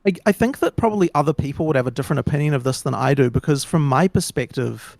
I think that probably other people would have a different opinion of this than I do, because from my perspective,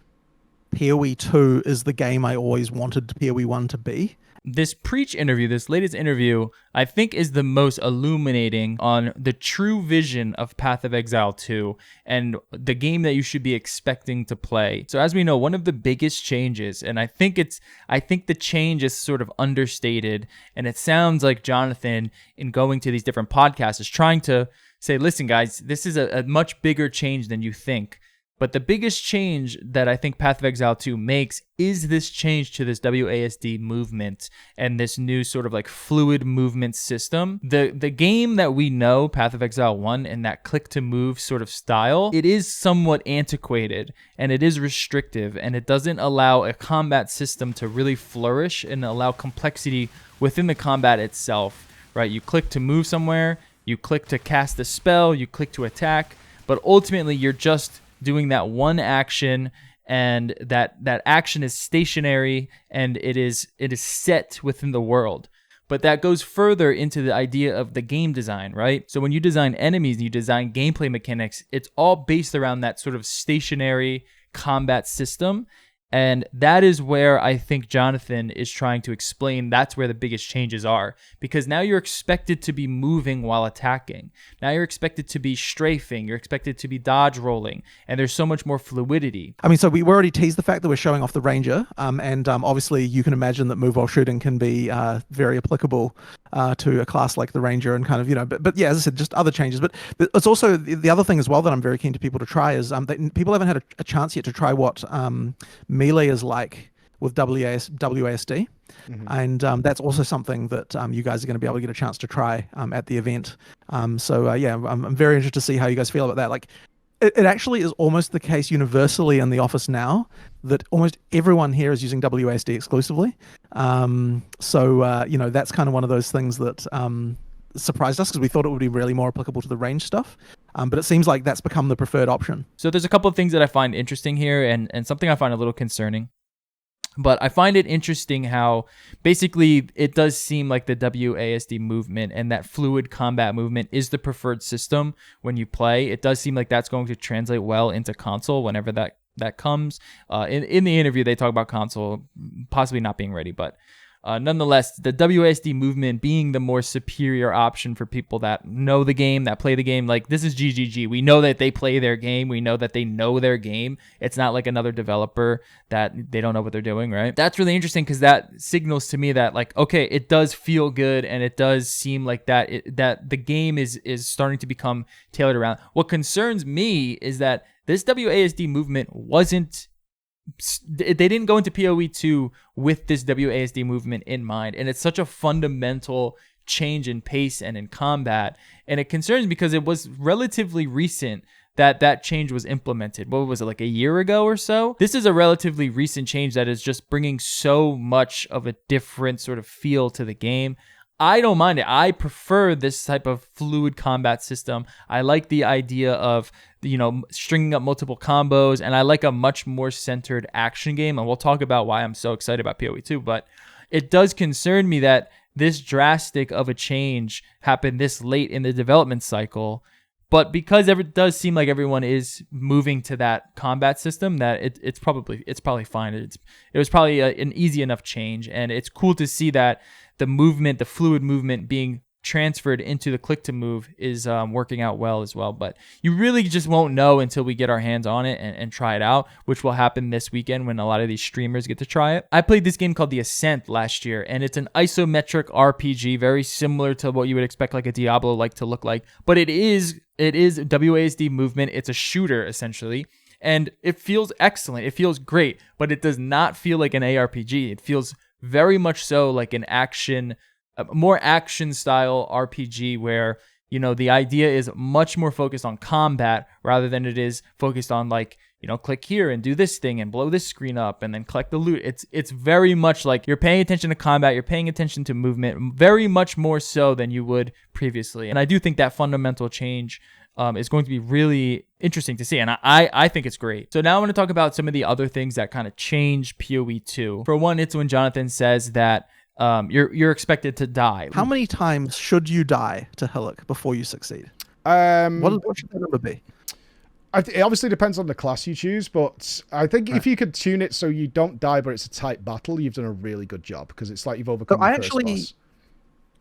PoE 2 is the game I always wanted PoE 1 to be. This Preach interview, this latest interview, I think is the most illuminating on the true vision of Path of Exile 2 and the game that you should be expecting to play. So as we know, one of the biggest changes, and I think the change is sort of understated, and it sounds like Jonathan, in going to these different podcasts, is trying to say, listen guys, this is a much bigger change than you think. But the biggest change that I think Path of Exile 2 makes is this change to this WASD movement and this new sort of like fluid movement system. The game that we know, Path of Exile 1, and that click to move sort of style, it is somewhat antiquated and it is restrictive, and it doesn't allow a combat system to really flourish and allow complexity within the combat itself, right? You click to move somewhere, you click to cast a spell, you click to attack, but ultimately you're just doing that one action, and that action is stationary and it is set within the world. But that goes further into the idea of the game design, right? So when you design enemies and you design gameplay mechanics, it's all based around that sort of stationary combat system. And that is where I think Jonathan is trying to explain that's where the biggest changes are. Because now you're expected to be moving while attacking. Now you're expected to be strafing. You're expected to be dodge rolling. And there's so much more fluidity. I mean, so we already teased the fact that we're showing off the Ranger, and obviously you can imagine that move while shooting can be very applicable to a class like the Ranger, and kind of, but yeah, as I said, just other changes. But it's also the other thing as well that I'm very keen to people to try is people haven't had a chance yet to try what melee is like with WASD. Mhm. And that's also something that you guys are going to be able to get a chance to try at the event. Yeah, I'm very interested to see how you guys feel about that. Like, it actually is almost the case universally in the office now that almost everyone here is using WASD exclusively. That's kind of one of those things that surprised us, because we thought it would be really more applicable to the range stuff. But it seems like that's become the preferred option. So there's a couple of things that I find interesting here, and something I find a little concerning. But I find it interesting how basically it does seem like the WASD movement and that fluid combat movement is the preferred system when you play. It does seem like that's going to translate well into console whenever that comes. In the interview, they talk about console possibly not being ready, but nonetheless, the WASD movement being the more superior option for people that know the game, that play the game. Like, this is GGG. We know that they play their game. We know that they know their game. It's not like another developer that they don't know what they're doing, right? That's really interesting, because that signals to me that, like, okay, it does feel good, and it does seem like that the game is starting to become tailored around. What concerns me is that this WASD movement they didn't go into PoE 2 with this WASD movement in mind, and it's such a fundamental change in pace and in combat, and it concerns me because it was relatively recent that change was implemented. What was it, like a year ago or so? This is a relatively recent change that is just bringing so much of a different sort of feel to the game. I don't mind it. I prefer this type of fluid combat system. I like the idea of, stringing up multiple combos, and I like a much more centered action game. And we'll talk about why I'm so excited about PoE 2, but it does concern me that this drastic of a change happened this late in the development cycle. But because it does seem like everyone is moving to that combat system, that it's probably fine. It was probably an easy enough change, and it's cool to see that the fluid movement being transferred into the click to move is working out well as well. But you really just won't know until we get our hands on it and try it out, which will happen this weekend when a lot of these streamers get to try it. I played this game called The Ascent last year, and it's an isometric RPG, very similar to what you would expect like a Diablo like to look like, but it is WASD movement. It's a shooter essentially, and it feels excellent. It feels great, but it does not feel like an ARPG. It feels very much so like an more action style RPG where, the idea is much more focused on combat rather than it is focused on, like, click here and do this thing and blow this screen up and then collect the loot. It's very much like you're paying attention to combat, you're paying attention to movement, very much more so than you would previously. And I do think that fundamental change is going to be really interesting to see, and I think it's great. So now I want to talk about some of the other things that kind of change PoE 2. For one, it's when Jonathan says that you're expected to die. How many times should you die to Hillock before you succeed? What should that number be? It obviously depends on the class you choose, but I think if you could tune it so you don't die, but it's a tight battle, you've done a really good job, because it's like you've overcome the first boss.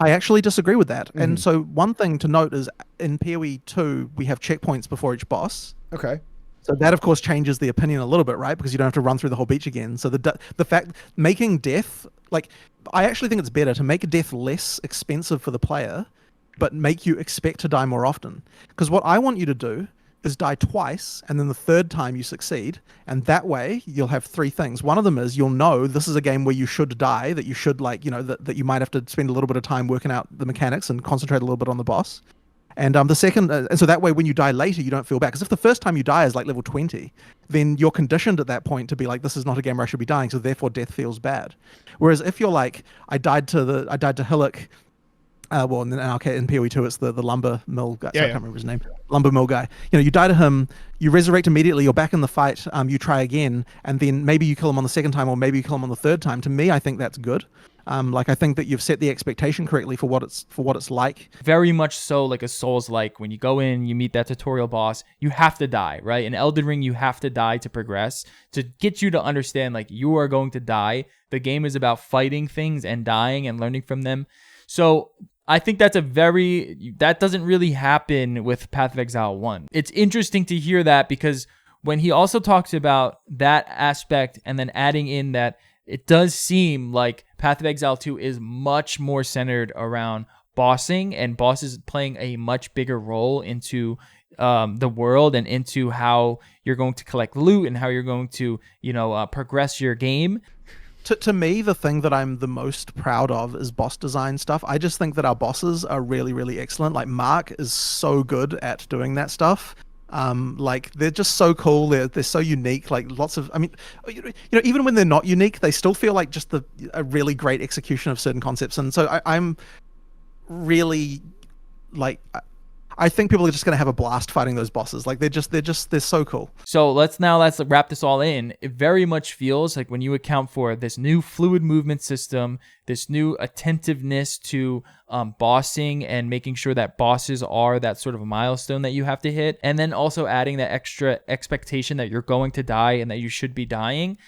I actually disagree with that. And so one thing to note is in PoE 2, we have checkpoints before each boss. Okay. So that, of course, changes the opinion a little bit, right? Because you don't have to run through the whole beach again. So the fact making death, like, I actually think it's better to make death less expensive for the player, but make you expect to die more often. Because what I want you to do is die twice, and then the third time you succeed, and that way you'll have three things. One of them is you'll know this is a game where you should die, that you should, like, you know, that you might have to spend a little bit of time working out the mechanics and concentrate a little bit on the boss. And the second, and so that way when you die later, you don't feel bad. Because if the first time you die is like level 20, then you're conditioned at that point to be like, this is not a game where I should be dying, so therefore death feels bad. Whereas if you're like, I died to Hillock, well, and then okay, in PoE 2, it's the lumber mill guy. I can't remember his name. Lumber mill guy. You know, you die to him, you resurrect immediately, you're back in the fight, you try again, and then maybe you kill him on the second time, or maybe you kill him on the third time. To me, I think that's good. Like, I think that you've set the expectation correctly for what it's like. Very much so, like a Souls-like. When you go in, you meet that tutorial boss, you have to die, right? In Elden Ring, you have to die to progress, to get you to understand, like, you are going to die. The game is about fighting things and dying and learning from them. So I think that doesn't really happen with Path of Exile 1. It's interesting to hear that, because when he also talks about that aspect and then adding in that it does seem like Path of Exile 2 is much more centered around bossing, and bosses playing a much bigger role into the world and into how you're going to collect loot and how you're going to, progress your game. To me, the thing that I'm the most proud of is boss design stuff. I just think that our bosses are really, really excellent. Like, Mark is so good at doing that stuff. Like, they're just so cool. They're so unique. Like, lots of, I mean, even when they're not unique, they still feel like just a really great execution of certain concepts. And so I'm really, like, I think people are just going to have a blast fighting those bosses. Like, they're so cool. So let's wrap this all in. It very much feels like, when you account for this new fluid movement system, this new attentiveness to bossing and making sure that bosses are that sort of milestone that you have to hit, and then also adding that extra expectation that you're going to die and that you should be dying,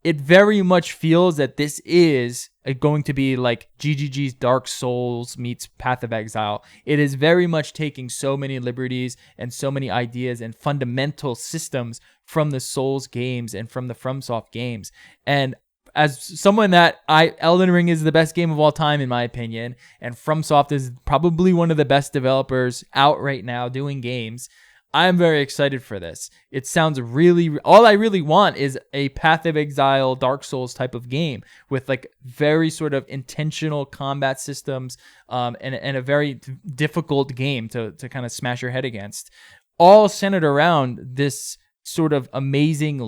it very much feels that this is going to be like GGG's Dark Souls meets Path of Exile. It is very much taking so many liberties and so many ideas and fundamental systems from the Souls games and from the FromSoft games. And as someone that Elden Ring is the best game of all time, in my opinion, and FromSoft is probably one of the best developers out right now doing games, I'm very excited for this. It sounds really, all I really want is a Path of Exile, Dark Souls type of game with like very sort of intentional combat systems, and a very difficult game to kind of smash your head against, all centered around this sort of amazing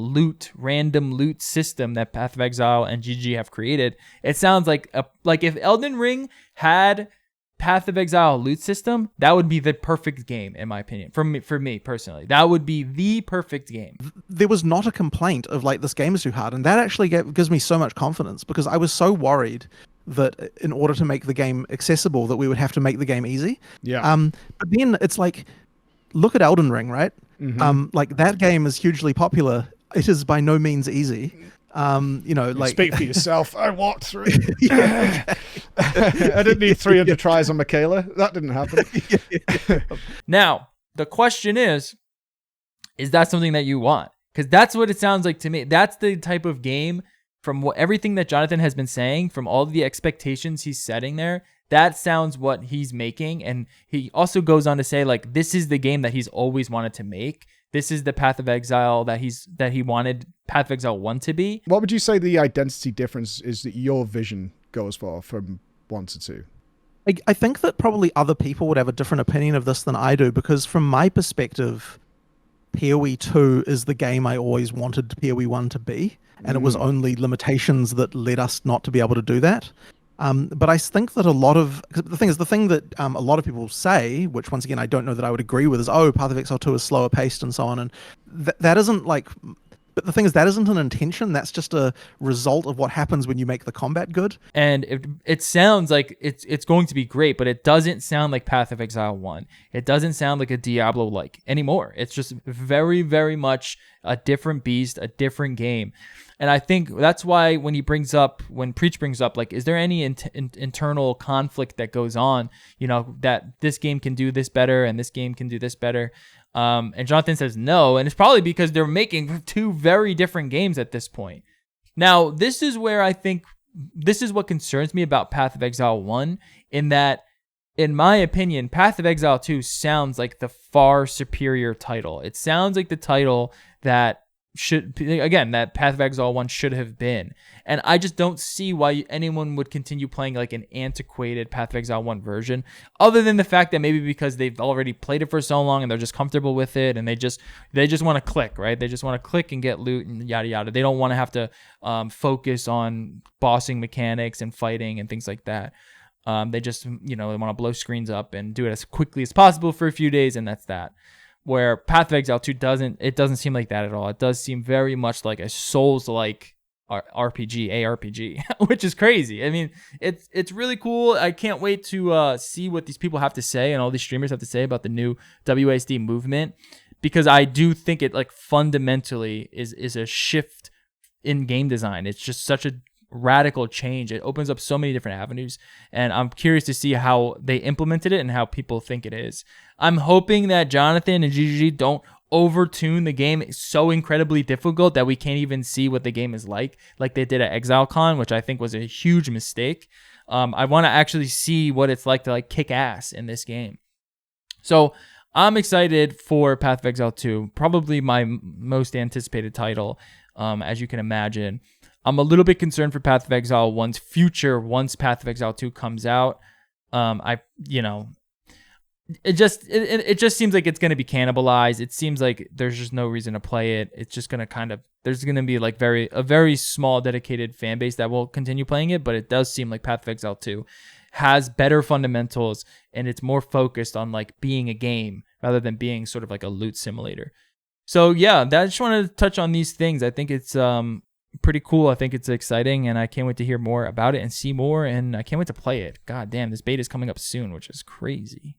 random loot system that Path of Exile and GG have created. It sounds like if Elden Ring had Path of Exile loot system, that would be the perfect game, in my opinion. For me personally, that would be the perfect game. There was not a complaint of like, this game is too hard, and that actually gives me so much confidence, because I was so worried that in order to make the game accessible, that we would have to make the game easy. Yeah. But then it's like, look at Elden Ring, right? Mm-hmm. Like, that game is hugely popular. It is by no means easy. Like, speak for yourself. I walked through it. I didn't need 300 tries on Michaela. That didn't happen. Now, the question is that something that you want? Because that's what it sounds like to me. That's the type of game, from everything that Jonathan has been saying, from all the expectations he's setting there, that sounds what he's making. And he also goes on to say, like, this is the game that he's always wanted to make. This is the Path of Exile that he wanted Path of Exile 1 to be. What would you say the identity difference is that your vision goes for from 1 to 2? I think that probably other people would have a different opinion of this than I do, because from my perspective, PoE 2 is the game I always wanted PoE 1 to be, and it was only limitations that led us not to be able to do that. But I think that the thing that a lot of people say, which once again I don't know that I would agree with, is, oh, Path of Exile 2 is slower paced and so on, and that isn't like, But the thing is, that isn't an intention. That's just a result of what happens when you make the combat good. And it sounds like it's going to be great, but it doesn't sound like Path of Exile 1. It doesn't sound like a Diablo-like anymore. It's just very, very much a different beast, a different game. And I think that's why when Preach brings up, like, is there any internal conflict that goes on, that this game can do this better and this game can do this better? And Jonathan says no, and it's probably because they're making two very different games at this point. Now, this is where I think this is what concerns me about Path of Exile 1, in that, in my opinion, Path of Exile 2 sounds like the far superior title. It sounds like the title that that Path of Exile 1 should have been. And I just don't see why anyone would continue playing like an antiquated Path of Exile 1 version, other than the fact that maybe because they've already played it for so long and they're just comfortable with it, and they just want to click, right? They just want to click and get loot and yada yada. They don't want to have to focus on bossing mechanics and fighting and things like that. They just, they want to blow screens up and do it as quickly as possible for a few days, and that's that. Where Path of Exile 2 doesn't seem like that at all. It does seem very much like a Souls-like RPG, ARPG, which is crazy. I mean, it's really cool. I can't wait to see what these people have to say and all these streamers have to say about the new WASD movement, because I do think it, like, fundamentally is a shift in game design. It's just such a radical change. It opens up so many different avenues, and I'm curious to see how they implemented it and how people think it is. I'm hoping that Jonathan and GGG don't overtune the game so incredibly difficult that we can't even see what the game is like they did at ExileCon, which I think was a huge mistake. I want to actually see what it's like to, like, kick ass in this game. So I'm excited for Path of Exile 2, probably my most anticipated title, as you can imagine. I'm a little bit concerned for Path of Exile 1's future once Path of Exile 2 comes out. It just seems like it's going to be cannibalized. It seems like there's just no reason to play it. It's just going to there's going to be like a very small dedicated fan base that will continue playing it, but it does seem like Path of Exile 2 has better fundamentals, and it's more focused on, like, being a game rather than being sort of like a loot simulator. So yeah, I just wanted to touch on these things. I think it's pretty cool. I think it's exciting, and I can't wait to hear more about it and see more, and I can't wait to play it. God damn, this beta is coming up soon, which is crazy.